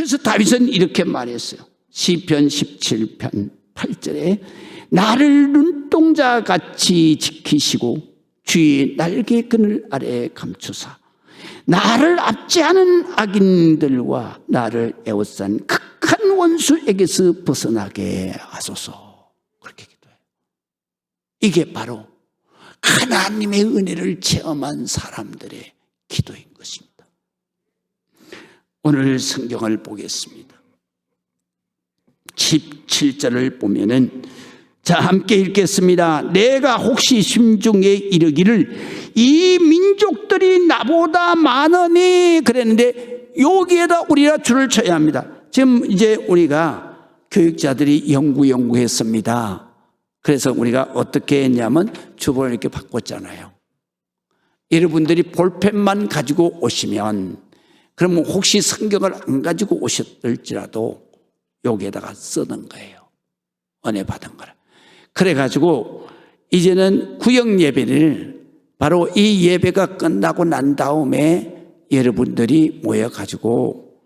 그래서 다윗은 이렇게 말했어요. 시편 17편 8절에 나를 눈동자같이 지키시고 주의 날개 그늘 아래에 감추사 나를 압제하는 악인들과 나를 에워싼 극한 원수에게서 벗어나게 하소서. 그렇게 기도해요. 이게 바로 하나님의 은혜를 체험한 사람들의 기도인 것입니다. 오늘 성경을 보겠습니다. 17절을 보면은 자, 함께 읽겠습니다. 내가 혹시 심중에 이르기를 이 민족들이 나보다 많으니 그랬는데 여기에다 우리가 줄을 쳐야 합니다. 지금 이제 우리가 교육자들이 연구했습니다. 그래서 우리가 어떻게 했냐면 주보를 이렇게 바꿨잖아요. 여러분들이 볼펜만 가지고 오시면 그러면 혹시 성경을 안 가지고 오셨을지라도 여기에다가 쓰는 거예요. 은혜 받은 거를. 그래가지고 이제는 구역 예배를 바로 이 예배가 끝나고 난 다음에 여러분들이 모여가지고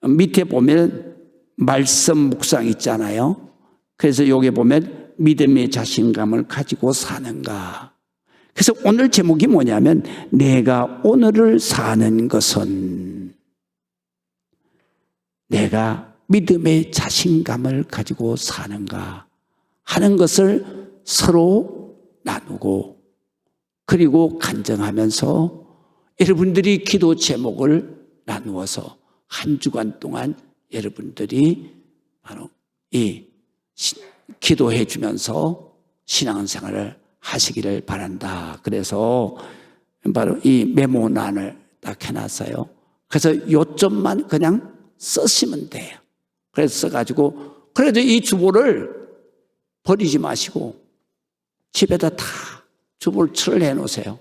밑에 보면 말씀 묵상 있잖아요. 그래서 여기 보면 믿음의 자신감을 가지고 사는가. 그래서 오늘 제목이 뭐냐면 내가 오늘을 사는 것은 내가 믿음의 자신감을 가지고 사는가 하는 것을 서로 나누고 그리고 간증하면서 여러분들이 기도 제목을 나누어서 한 주간 동안 여러분들이 바로 이 기도해 주면서 신앙생활을 하시기를 바란다. 그래서 바로 이 메모란을 딱 해놨어요. 그래서 요점만 그냥 쓰시면 돼요. 그래서 써가지고 그래도 이 주보를 버리지 마시고 집에다 다 주보를 해놓으세요.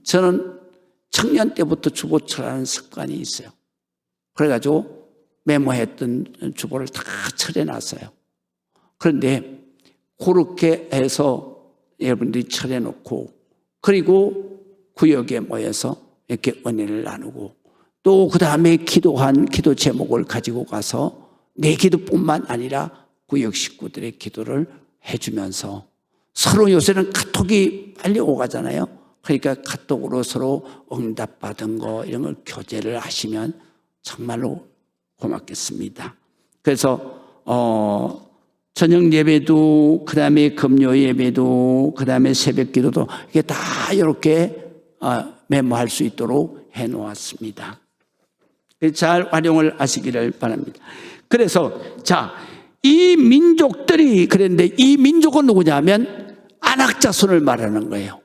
저는 청년 때부터 주보철하는 습관이 있어요. 그래가지고 메모했던 주보를 다 철해놨어요. 그런데 그렇게 해서 여러분들이 철해놓고 그리고 구역에 모여서 이렇게 은혜를 나누고 또 그 다음에 기도한 기도 제목을 가지고 가서 내 기도뿐만 아니라 구역 식구들의 기도를 해주면서 서로 요새는 카톡이 빨리 오가잖아요. 그러니까 카톡으로 서로 응답받은 거 이런 걸 교제를 하시면 정말로 고맙겠습니다. 그래서 저녁 예배도 그다음에 금요 예배도 그다음에 새벽 기도도 이게 다 이렇게 메모할 수 있도록 해놓았습니다. 잘 활용을 하시기를 바랍니다. 그래서 자, 이 민족들이 그랬는데 이 민족은 누구냐면 안악자손을 말하는 거예요.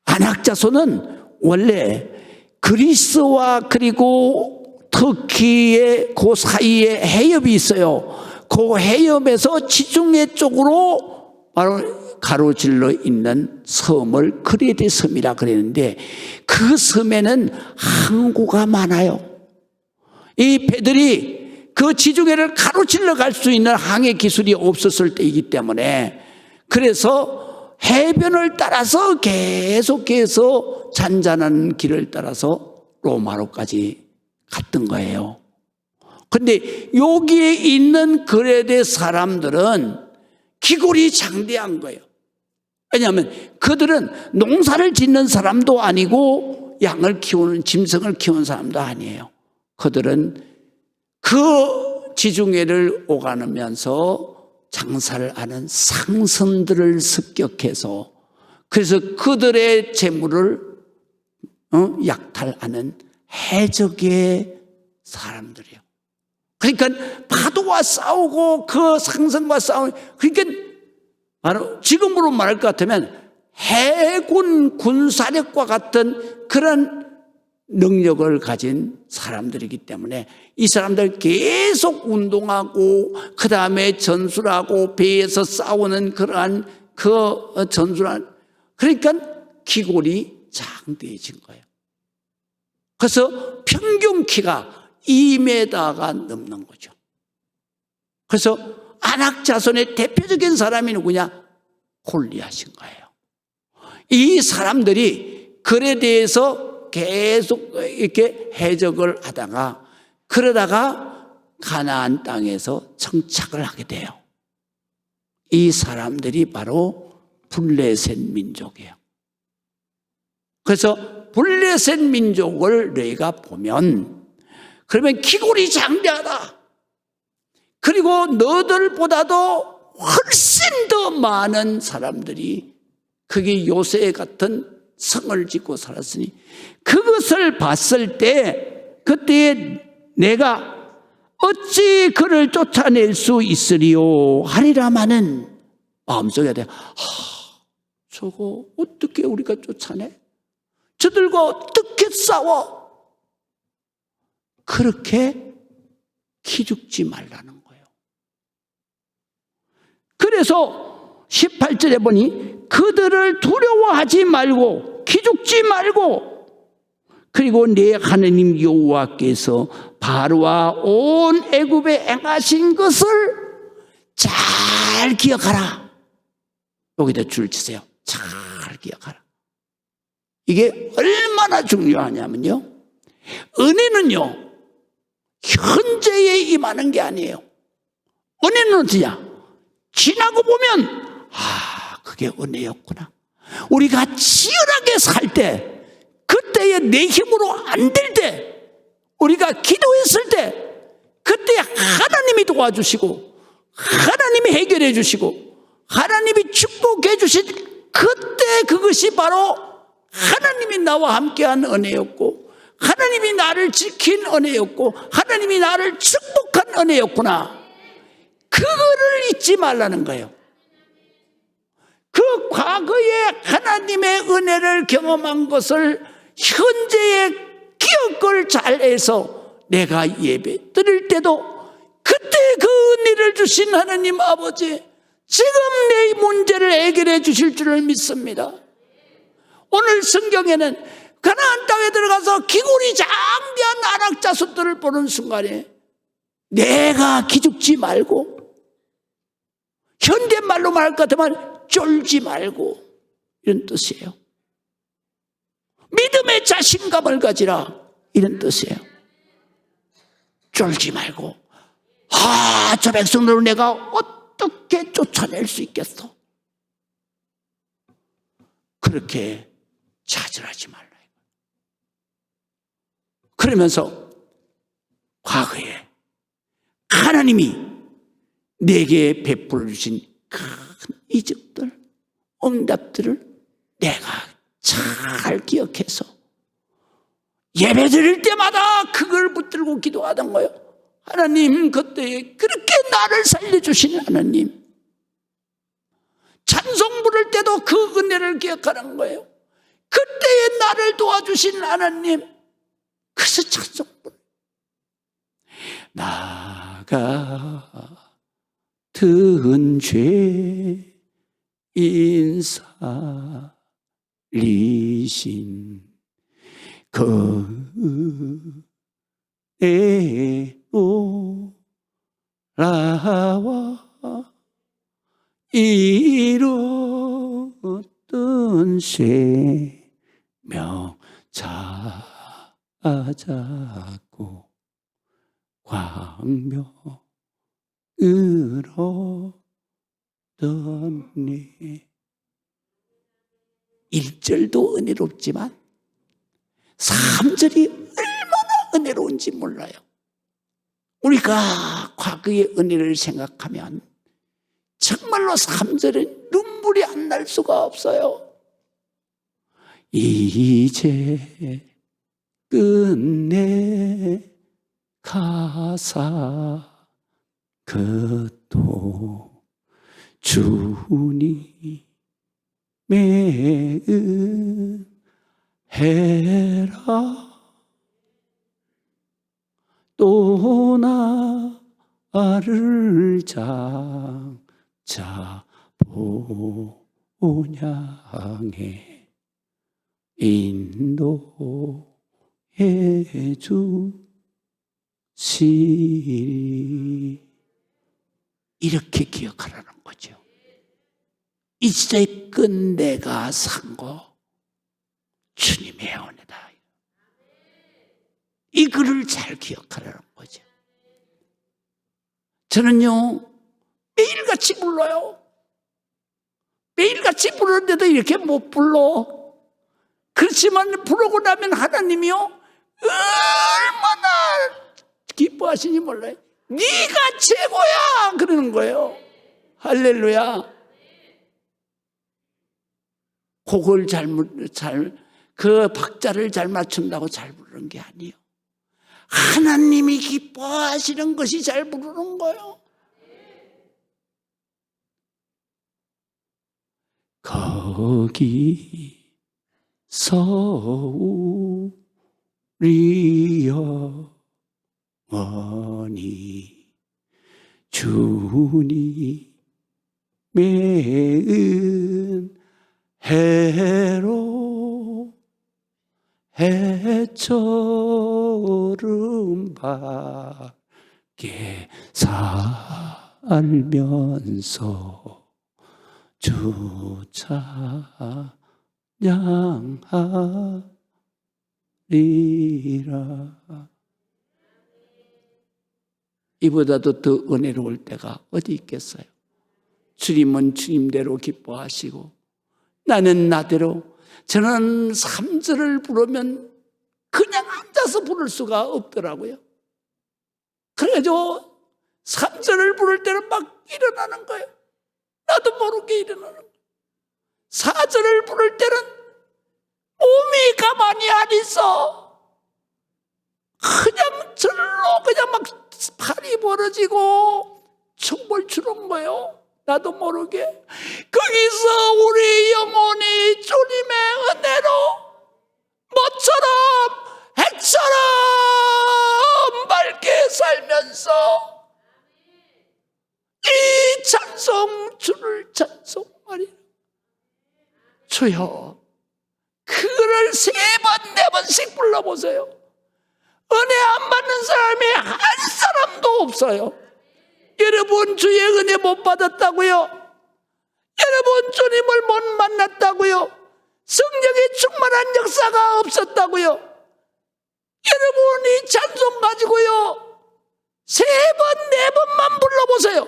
안악자손은 원래 그리스와 그리고 터키의 그 사이에 해협이 있어요. 그 해협에서 지중해 쪽으로 바로 가로질러 있는 섬을 크레데 섬이라 그랬는데 그 섬에는 항구가 많아요. 이 배들이 그 지중해를 가로질러 갈 수 있는 항해 기술이 없었을 때이기 때문에 그래서 해변을 따라서 계속해서 잔잔한 길을 따라서 로마로까지 갔던 거예요. 그런데 여기에 있는 그레데 사람들은 기골이 장대한 거예요. 왜냐하면 그들은 농사를 짓는 사람도 아니고 양을 키우는 짐승을 키우는 사람도 아니에요. 그들은 그 지중해를 오가면서 장사를 하는 상선들을 습격해서 그래서 그들의 재물을 약탈하는 해적의 사람들이에요. 그러니까 파도와 싸우고 그 상선과 싸우고 그러니까 바로 지금으로 말할 것 같으면 해군 군사력과 같은 그런 능력을 가진 사람들이기 때문에 이 사람들 계속 운동하고 그 다음에 전술하고 배에서 싸우는 그러한 그 전술한 그러니까 기골이 장대해진 거예요. 그래서 평균 키가 2m가 넘는 거죠. 그래서 안악자손의 대표적인 사람이 누구냐? 골리앗인 거예요. 이 사람들이 글에 대해서 계속 이렇게 해적을 하다가 그러다가 가나안 땅에서 정착을 하게 돼요. 이 사람들이 바로 블레셋 민족이에요. 그래서 블레셋 민족을 너희가 보면 그러면 기골이 장대하다. 그리고 너들보다도 훨씬 더 많은 사람들이 그게 요새 같은 성을 짓고 살았으니 그것을 봤을 때 그때 내가 어찌 그를 쫓아낼 수 있으리요 하리라마는 마음속에 저거 어떻게 우리가 쫓아내? 저들과 어떻게 싸워? 그렇게 기죽지 말라는 거예요. 그래서 18절에 보니 그들을 두려워하지 말고 기죽지 말고 그리고 내 하나님 여호와께서 바로와 온 애굽에 행하신 것을 잘 기억하라. 여기다 줄 치세요. 잘 기억하라. 이게 얼마나 중요하냐면요, 은혜는요 현재에 임하는 게 아니에요. 은혜는 어디냐? 지나고 보면 그게 은혜였구나. 우리가 치열하게 살 때 그때에 내 힘으로 안 될 때 우리가 기도했을 때 그때 하나님이 도와주시고 하나님이 해결해 주시고 하나님이 축복해 주신 그때 그것이 바로 하나님이 나와 함께한 은혜였고 하나님이 나를 지킨 은혜였고 하나님이 나를 축복한 은혜였구나. 그거를 잊지 말라는 거예요. 그 과거에 하나님의 은혜를 경험한 것을 현재의 기억을 잘해서 내가 예배 드릴 때도 그때 그 은혜를 주신 하나님 아버지 지금 내 문제를 해결해 주실 줄을 믿습니다. 오늘 성경에는 가나안 땅에 들어가서 기골이 장대한 안악자손들을 보는 순간에 내가 기죽지 말고 현대말로 말할 것 같으면 쫄지 말고 이런 뜻이에요. 믿음의 자신감을 가지라 이런 뜻이에요. 쫄지 말고 저 백성들을 내가 어떻게 쫓아낼 수 있겠어? 그렇게 좌절하지 말라. 그러면서 과거에 하나님이 내게 베풀어 주신 큰 이적들, 응답들을 내가 잘 기억해서 예배 드릴 때마다 그걸 붙들고 기도하던 거예요. 하나님, 그때 그렇게 나를 살려주신 하나님. 찬송 부를 때도 그 은혜를 기억하는 거예요. 그때에 나를 도와주신 하나님. 그래서 찬송 부를 나 같은 죄인 살리신 그대로 나와 이뤘던 생명 찾았고 광명으로 떴네. 1절도 은혜롭지만 3절이 얼마나 은혜로운지 몰라요. 우리가 과거의 은혜를 생각하면 정말로 3절은 눈물이 안 날 수가 없어요. 이제 끝내 가사 그도 주님의 은혜라 또 나를 장차 본향에 인도해 주시리. 이렇게 기억하라는 거죠. 이제껏 내가 산 거 주님의 은혜다. 이 글을 잘 기억하라는 거죠. 저는요, 매일같이 불러요. 매일같이 부르는데도 이렇게 못 불러. 그렇지만 부르고 나면 하나님이요, 얼마나 기뻐하시니 몰라요. 네가 최고야 그러는 거예요. 할렐루야. 곡을 그 박자를 잘 맞춘다고 잘 부르는 게 아니에요. 하나님이 기뻐하시는 것이 잘 부르는 거예요. 거기서 우리 영원히 주님의 은혜로 해처럼 밝게 살면서 주 찬양하리라. 이보다도 더 은혜로울 때가 어디 있겠어요? 주님은 주님대로 기뻐하시고 나는 나대로. 저는 3절을 부르면 그냥 앉아서 부를 수가 없더라고요. 그래가지고 3절을 부를 때는 막 일어나는 거예요. 나도 모르게 일어나는 거예요. 4절을 부를 때는 몸이 가만히 안 있어. 그냥 절로 그냥 막 팔이 벌어지고 춤을 추는 거예요. 나도 모르게. 거기서 우리 영혼이 주님의 은혜로 모처럼 해처럼 밝게 살면서 이 찬송 주를 찬송하리라. 주여, 그거를 3번 4번씩 불러보세요. 은혜 안 받는 사람이 한 사람도 없어요. 여러분 주의 은혜 못 받았다고요? 여러분 주님을 못 만났다고요? 성령의 충만한 역사가 없었다고요? 여러분이 찬송 가지고요 3번 4번만 불러보세요.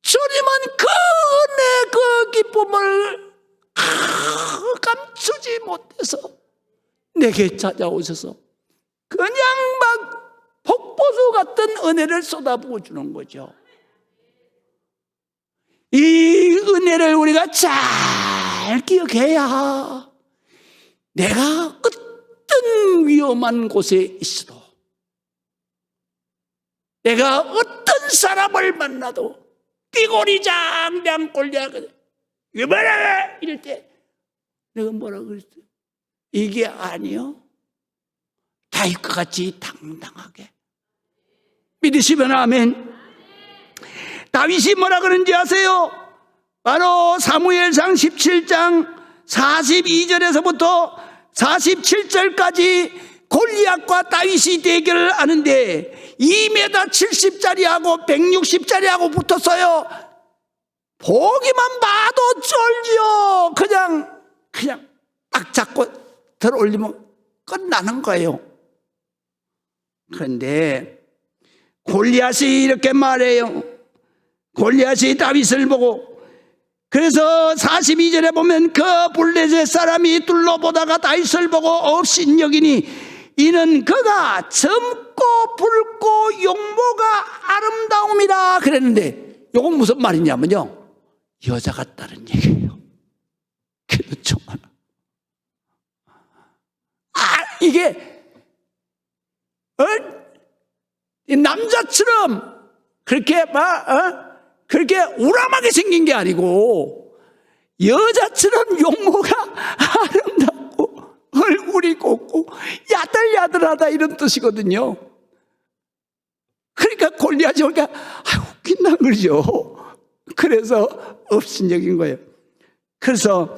주님은 그 은혜 그 기쁨을 감추지 못해서 내게 찾아오셔서 그냥 막 폭포수 같은 은혜를 쏟아부어 주는 거죠. 이 은혜를 우리가 잘 기억해야 내가 어떤 위험한 곳에 있어도, 내가 어떤 사람을 만나도 끼고리장 꼴리하거든. 이거 뭐라 이럴 때 내가 뭐라 그랬어요? 이게 아니요, 다윗과 같이 당당하게 믿으시면 아멘. 다윗이 뭐라 그런지 아세요? 바로 사무엘상 17장 42절에서부터 47절까지 골리앗과 다윗이 대결을 하는데 2m 70짜리하고 160짜리하고 붙었어요. 보기만 봐도 쫄지요. 그냥 딱 잡고 들어 올리면 끝나는 거예요. 그런데 골리앗이 이렇게 말해요. 골리앗이 다윗을 보고, 그래서 42절에 보면 그 블레셋 사람이 둘러보다가 다윗을 보고 업신여기니 이는 그가 젊고 붉고 용모가 아름다움이라 그랬는데, 이건 무슨 말이냐면요, 여자 같다는 얘기예요. 그래도 정말 이게 남자처럼 그렇게 그렇게 우람하게 생긴 게 아니고 여자처럼 용모가 아름답고 얼굴이 곱고 야들야들하다 이런 뜻이거든요. 그러니까 골리앗이 오니까 웃긴다는 거죠. 그래서 업신여긴 거예요. 그래서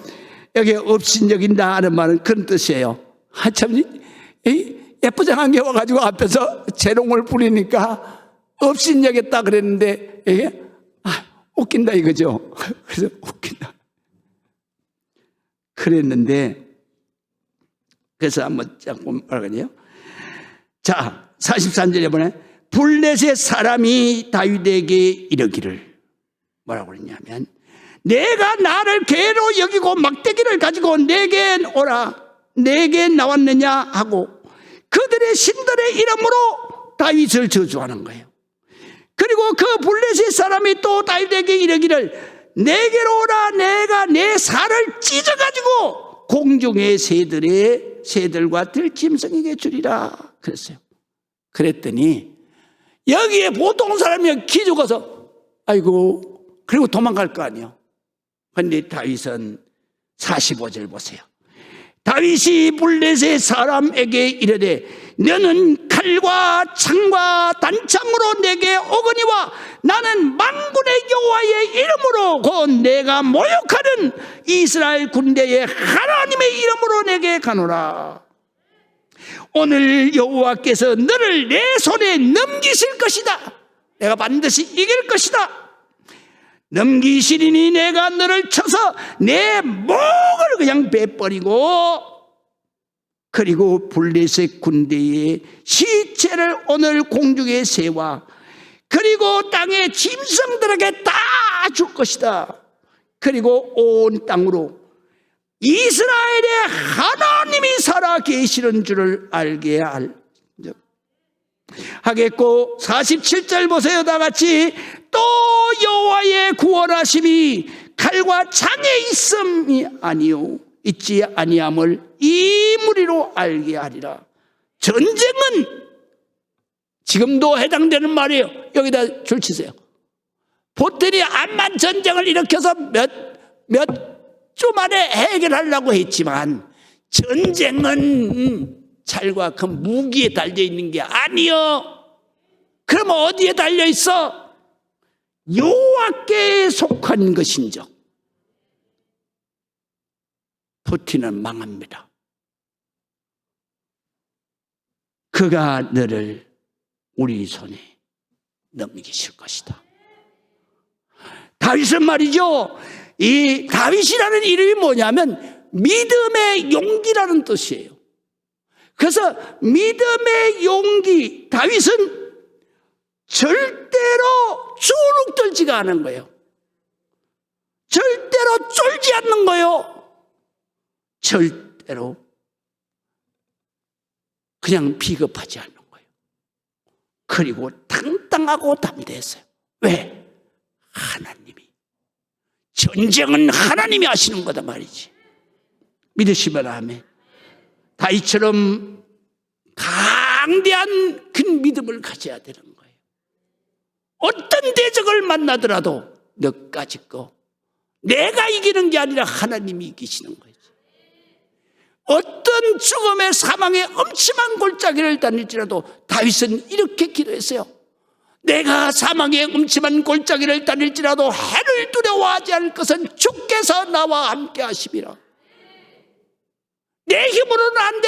여기 업신여긴다 하는 말은 그런 뜻이에요. 참 예쁘장한 게 와가지고 앞에서 재롱을 부리니까 업신여겼다 그랬는데 이게 웃긴다 이거죠. 그래서 웃긴다 그랬는데, 그래서 한번 잠깐 말하거든요. 자, 43절에 보면 블레셋 사람이 다윗에게 이르기를 뭐라고 그랬냐면, 내가 나를 개로 여기고 막대기를 가지고 내게 오라, 내게 나왔느냐 하고 그들의 신들의 이름으로 다윗을 저주하는 거예요. 그리고 그 블레셋 사람이 또 다윗에게 이르기를 내게로 오라, 내가 내 살을 찢어가지고 공중의 새들과 들짐승에게 주리라 그랬어요. 그랬더니 여기에 보통 사람이 기죽어서 아이고, 그리고 도망갈 거 아니에요. 그런데 다윗은 45절 보세요. 다윗이 블레셋 사람에게 이르되 너는 칼과 창과 단창으로 내게 오거니와 나는 만군의 여호와의 이름으로 곧 내가 모욕하는 이스라엘 군대의 하나님의 이름으로 내게 가노라. 오늘 여호와께서 너를 내 손에 넘기실 것이다. 내가 반드시 이길 것이다. 넘기시리니 내가 너를 쳐서 내 목을 그냥 베버리고 그리고 블레셋 군대의 시체를 오늘 공중의 새와 그리고 땅의 짐승들에게 다 줄 것이다. 그리고 온 땅으로 이스라엘의 하나님이 살아 계시는 줄을 알게 하겠고, 47절 보세요. 다 같이. 또 여호와의 구원하심이 칼과 창에 있음이 아니요 있지 아니함을 이 무리로 알게 하리라. 전쟁은 지금도 해당되는 말이에요. 여기다 줄 치세요. 보들이 암만 전쟁을 일으켜서 몇 주 만에 해결하려고 했지만 전쟁은 칼과 그 무기에 달려있는 게 아니요. 그러면 어디에 달려있어? 여호와께 속한 것인즉 푸틴은 망합니다. 그가 너를 우리 손에 넘기실 것이다. 다윗은 말이죠, 이 다윗이라는 이름이 뭐냐면 믿음의 용기라는 뜻이에요. 그래서 믿음의 용기, 다윗은 절대로 주눅 들지가 않은 거예요. 절대로 쫄지 않는 거예요. 절대로 그냥 비겁하지 않는 거예요. 그리고 당당하고 담대했어요. 왜? 하나님이, 전쟁은 하나님이 하시는 거다 말이지. 믿으시면 아멘. 다윗처럼 강대한 그 믿음을 가져야 되는 거예요. 어떤 대적을 만나더라도 너까지 거 내가 이기는 게 아니라 하나님이 이기시는 거예요. 어떤 죽음의 사망의 엄침한 골짜기를 다닐지라도 다윗은 이렇게 기도했어요. 내가 사망의 엄침한 골짜기를 다닐지라도 해를 두려워하지 않을 것은 주께서 나와 함께 하심이라. 내 힘으로는 안 돼.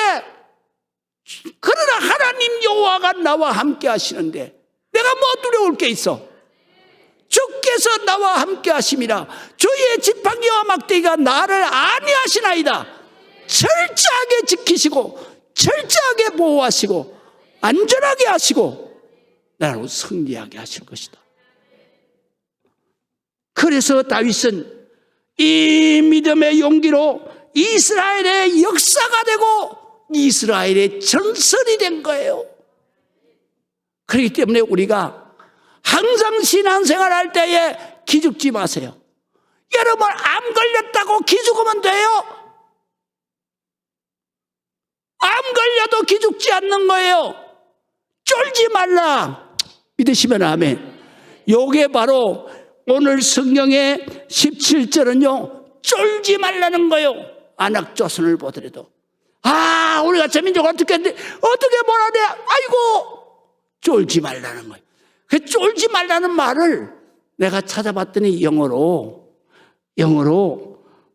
그러나 하나님 여호와가 나와 함께 하시는데 내가 뭐 두려울 게 있어? 주께서 나와 함께 하심이라. 주의 지팡이와 막대기가 나를 안위하시나이다. 철저하게 지키시고 철저하게 보호하시고 안전하게 하시고 나를 승리하게 하실 것이다. 그래서 다윗은 이 믿음의 용기로 이스라엘의 역사가 되고 이스라엘의 전설이 된 거예요. 그렇기 때문에 우리가 항상 신앙생활 할 때에 기죽지 마세요. 여러분, 암 걸렸다고 기죽으면 돼요? 암 걸려도 기죽지 않는 거예요. 쫄지 말라. 믿으시면 아멘. 요게 바로 오늘 성경의 17절은요 쫄지 말라는 거예요. 안악조선을 보더라도 우리가 자민족 어떻게 뭐라 그래? 아이고, 쫄지 말라는 거예요. 그 쫄지 말라는 말을 내가 찾아봤더니 영어로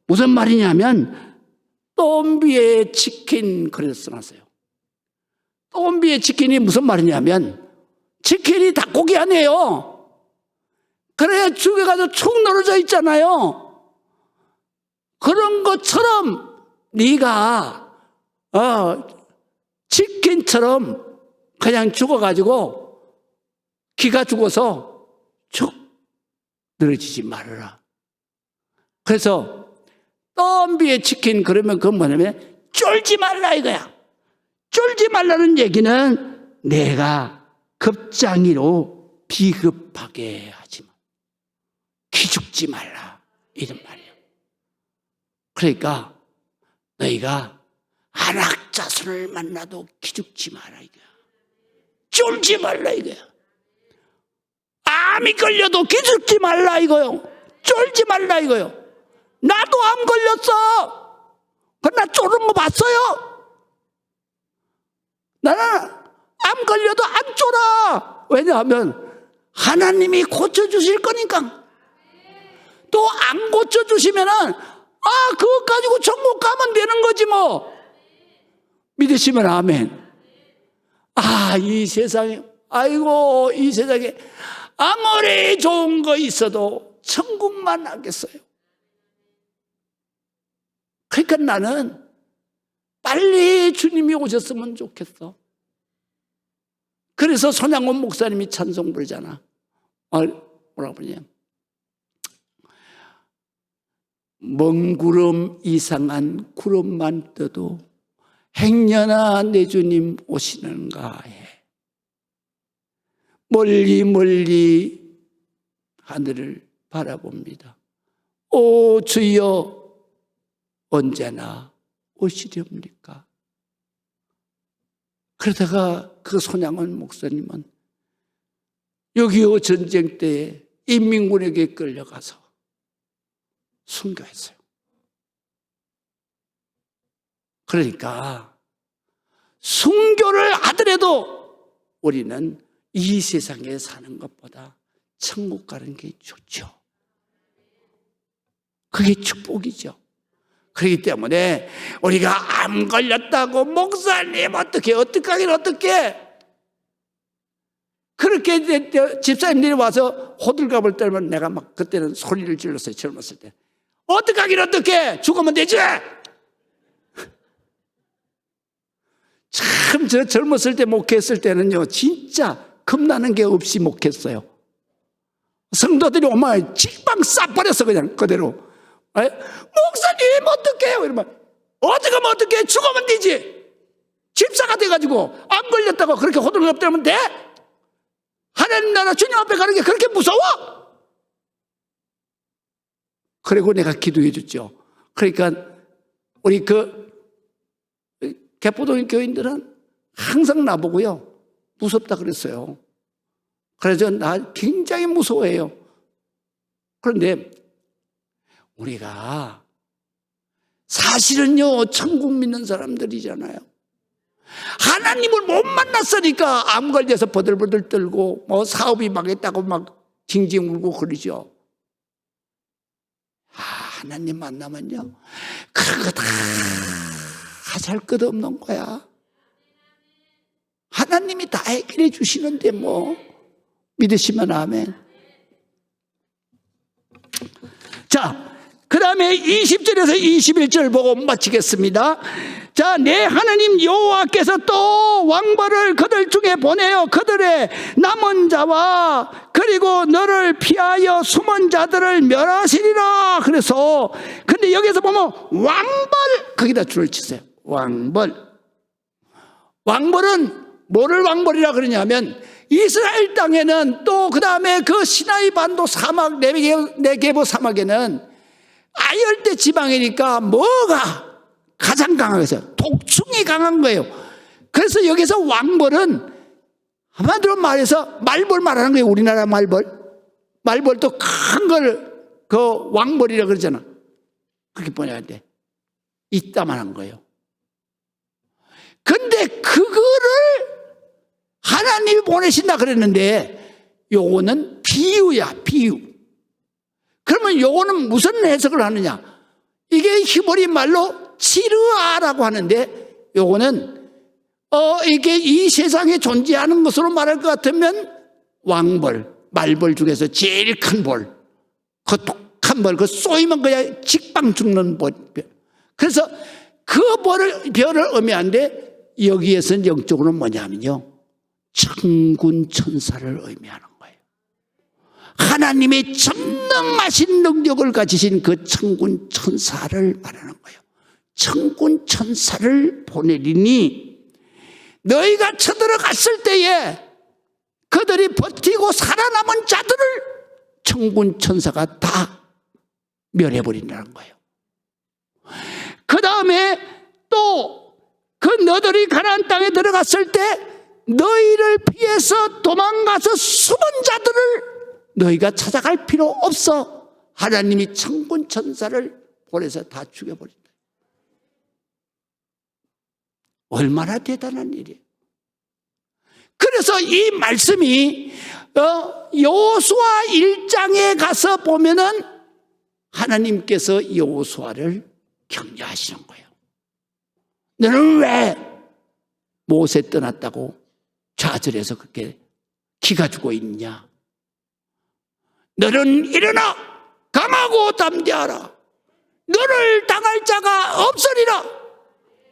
무슨 말이냐면 Don't be a chicken 그래서 써놨어요. Don't be a chicken이 무슨 말이냐면 치킨이 닭고기 아니에요. 그래야 죽에 가서 축 늘어져 있잖아요. 그런 것처럼 네가 치킨처럼 그냥 죽어가지고 기가 죽어서 쭉 늘어지지 말아라. 그래서 덤비의 치킨 그러면 그건 뭐냐면 쫄지 말라 이거야. 쫄지 말라는 얘기는 내가 급장이로 비급하게 하지 마. 기죽지 말라 이런 말이야. 그러니까 너희가 안악자손을 만나도 기죽지 마라 이거야. 쫄지 말라 이거야. 암이 걸려도 기죽지 말라 이거요. 쫄지 말라 이거요. 나도 암 걸렸어. 그러나 쫄은 거 봤어요? 나는 암 걸려도 안 쫄아. 왜냐하면 하나님이 고쳐주실 거니까. 또 안 고쳐주시면은 그것 가지고 천국 가면 되는 거지 뭐. 믿으시면 아멘. 이 세상에, 아이고 이 세상에 아무리 좋은 거 있어도 천국만 하겠어요. 그러니까 나는 빨리 주님이 오셨으면 좋겠어. 그래서 손양원 목사님이 찬송 부르잖아. 뭐라고 부르냐? 먼 구름 이상한 구름만 떠도 행여나 내 주님 오시는가 해. 멀리 멀리 하늘을 바라봅니다. 오 주여 언제나 오시렵니까? 그러다가 그 손양원 목사님은 6.25 전쟁 때에 인민군에게 끌려가서 순교했어요. 그러니까 순교를 하더라도 우리는 이 세상에 사는 것보다 천국 가는 게 좋죠. 그게 축복이죠. 그렇기 때문에 우리가 암 걸렸다고 목사님 어떻게 그렇게 집사님들이 와서 호들갑을 떨면 내가 막 그때는 소리를 질렀어요. 젊었을 때. 어떡해 죽으면 되지. 참 저 젊었을 때 목회했을 때는요 진짜 겁나는 게 없이 목회했어요. 성도들이 오면 직방 싸버렸어 그냥 그대로. 목사님 어떡해요 이러면 어떡해 죽으면 되지. 집사가 돼가지고 안 걸렸다고 그렇게 호들갑 떨면 돼? 하나님 나라 주님 앞에 가는 게 그렇게 무서워? 그리고 내가 기도해 줬죠. 그러니까 우리 개포동 교인들은 항상 나보고요 무섭다 그랬어요. 그래서 나 굉장히 무서워해요. 그런데 우리가 사실은요 천국 믿는 사람들이잖아요. 하나님을 못 만났으니까 암 걸려서 버들버들 떨고 뭐 사업이 망했다고 막 징징 울고 그러죠. 하나님 만나면요 그런 거 다 하잘 것 없는 거야. 하나님이 다 해결해 주시는데 뭐. 믿으시면 아멘. 자, 그 다음에 20절에서 21절 보고 마치겠습니다. 자, 내 하나님 여호와께서 또 왕벌을 그들 중에 보내어 그들의 남은 자와 그리고 너를 피하여 숨은 자들을 멸하시리라. 그래서 근데 여기서 보면 왕벌 거기다 줄을 치세요. 왕벌은 뭐를 왕벌이라 그러냐면 이스라엘 땅에는 또 그 다음에 그 시나이 반도 사막 네게보 사막에는 아열대 지방이니까 뭐가 가장 강하겠어요? 독충이 강한 거예요. 그래서 여기서 왕벌은 한마디로 말해서 말벌 말하는 거예요. 우리나라 말벌도 큰 걸 그 왕벌이라 그러잖아. 그게 뭐냐는데 이따만한 거예요. 근데 그거를 하나님이 보내신다 그랬는데 요거는 비유야, 비유. 그러면 요거는 무슨 해석을 하느냐? 이게 히브리 말로 치르아라고 하는데 요거는 이게 이 세상에 존재하는 것으로 말할 것 같으면 왕벌, 말벌 중에서 제일 큰 벌, 그 독한 벌, 그 쏘이면 그냥 직방 죽는 벌. 그래서 그 별을 의미하는데 여기에서는 영적으로는 뭐냐면요, 천군 천사를 의미하는 거예요. 하나님의 전능하신 능력을 가지신 그 천군 천사를 말하는 거예요. 천군 천사를 보내리니 너희가 쳐들어갔을 때에 그들이 버티고 살아남은 자들을 천군 천사가 다 멸해버린다는 거예요. 그 다음에 또 그 너희들이 가나안 땅에 들어갔을 때 너희를 피해서 도망가서 숨은 자들을 너희가 찾아갈 필요 없어. 하나님이 천군 천사를 보내서 다 죽여버린다. 얼마나 대단한 일이에요. 그래서 이 말씀이 여호수아 1장에 가서 보면은 하나님께서 여호수아를 격려하시는 거예요. 너는 왜 모세 떠났다고 좌절해서 그렇게 기가 죽어 있냐? 너는 일어나 강하고 담대하라. 너를 당할 자가 없으리라.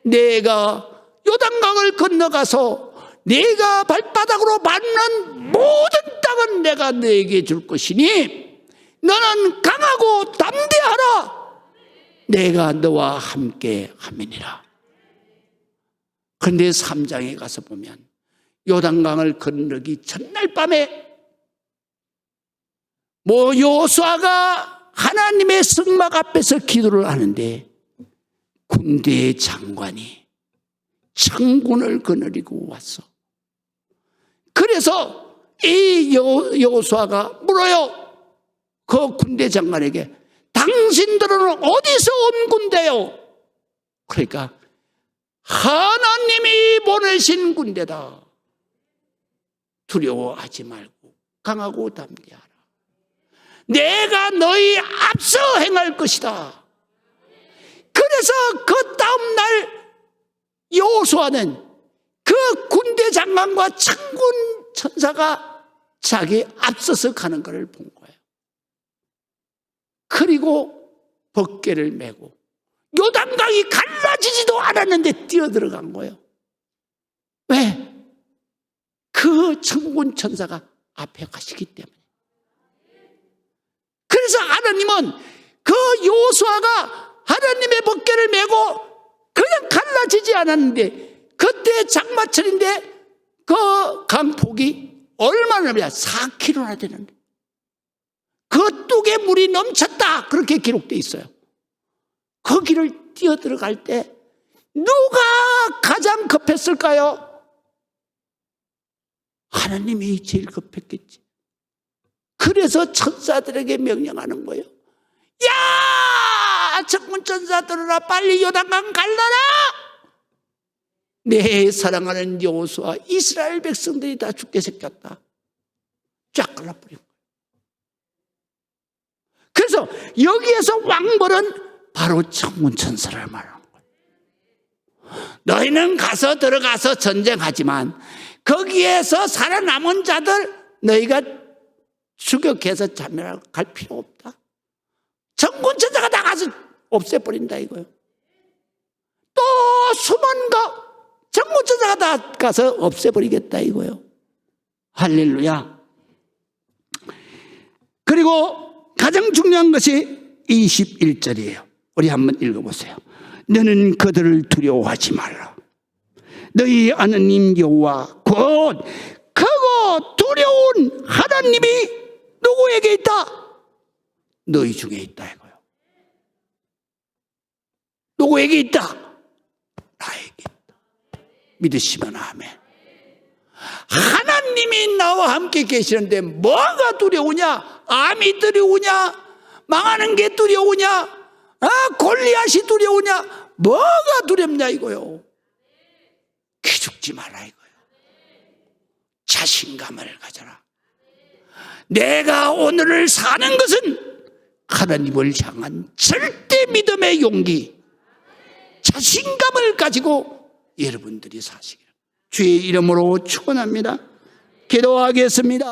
내가 요단강을 건너가서 네가 발바닥으로 밟는 모든 땅은 내가 너에게 줄 것이니 너는 강하고 담대하라. 내가 너와 함께 함이니라. 그런데 3장에 가서 보면 요단강을 건너기 전날 밤에 여호수아가 하나님의 성막 앞에서 기도를 하는데 군대의 장관이 천군을 거느리고 왔어. 그래서 이 여호수아가 물어요. 그 군대 장관에게 당신들은 어디서 온 군대요? 그러니까 하나님이 보내신 군대다. 두려워하지 말고 강하고 담대하라. 내가 너희 앞서 행할 것이다. 그래서 그 다음날 여호수아는 그 군대 장관과 천군 천사가 자기 앞서서 가는 것을 본 거예요. 그리고 벗개를 메고 요단강이 갈라지지도 않았는데 뛰어들어간 거예요. 왜? 그 천군 천사가 앞에 가시기 때문에. 그래서 하나님은 그 여호수아가 하나님의 벗개를 메고 그냥 갈라지지 않았는데 그때 장마철인데 그 강폭이 얼마나 되냐? 4km나 되는데 그 뚝에 물이 넘쳤다. 그렇게 기록되어 있어요. 거기를 뛰어들어갈 때 누가 가장 급했을까요? 하나님이 제일 급했겠지. 그래서 천사들에게 명령하는 거예요. 야! 천군 천사들아 빨리 요단강 갈라라! 내 사랑하는 여호수아 이스라엘 백성들이 다 죽게 생겼다. 쫙 갈라버린 거예요. 그래서 여기에서 왕벌은 바로 천군 천사를 말하는 거예요. 너희는 가서 들어가서 전쟁하지만 거기에서 살아남은 자들 너희가 추격해서 자멸하고 갈 필요 없다. 천군 천사가 나가서 없애버린다 이거예요. 또 숨은 거 천군 천사가 다 가서 없애버리겠다 이거예요. 할렐루야. 그리고 가장 중요한 것이 21절이에요. 우리 한번 읽어보세요. 너는 그들을 두려워하지 말라. 너희 하나님 여호와 곧 크고 두려운 하나님이 누구에게 있다? 너희 중에 있다 이거요. 누구에게 있다? 나에게 있다. 믿으시면 아멘. 하나님이 나와 함께 계시는데 뭐가 두려우냐? 암이 두려우냐? 망하는 게 두려우냐? 골리앗이 두려우냐? 뭐가 두렵냐 이거요. 기죽지 마라 이거요. 자신감을 가져라. 내가 오늘을 사는 것은 하나님을 향한 절대 믿음의 용기, 자신감을 가지고 여러분들이 사시기를 주의 이름으로 축원합니다. 기도하겠습니다.